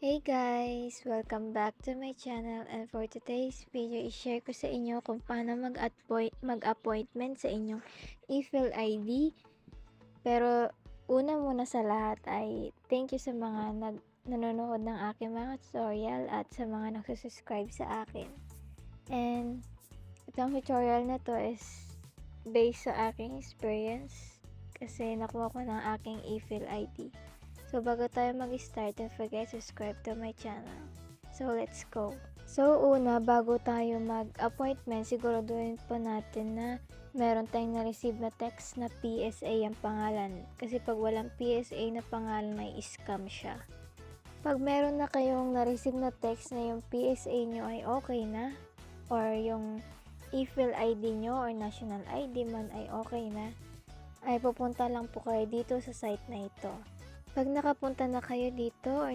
Hey guys! Welcome back to my channel, and for today's video, i-share ko sa inyo kung paano mag-appointment sa inyong e-fill ID. Pero una muna sa lahat ay thank you sa mga nanonood ng aking mga tutorial at sa mga nagsusubscribe sa akin. And itong tutorial na to is based sa aking experience kasi nakuha ko ng aking e-fill ID. So, bago tayo mag-start, don't forget to subscribe to my channel. So, let's go. So, una, bago tayo mag-appointment, siguraduhin po natin na meron tayong na-receive na text na PSA ang pangalan. Kasi pag walang PSA na pangalan, ay scam siya. Pag meron na kayong na-receive na text na yung PSA nyo ay okay na, or yung e-fill ID nyo or national ID man ay okay na, ay pupunta lang po kayo dito sa site na ito. Pag nakapunta na kayo dito or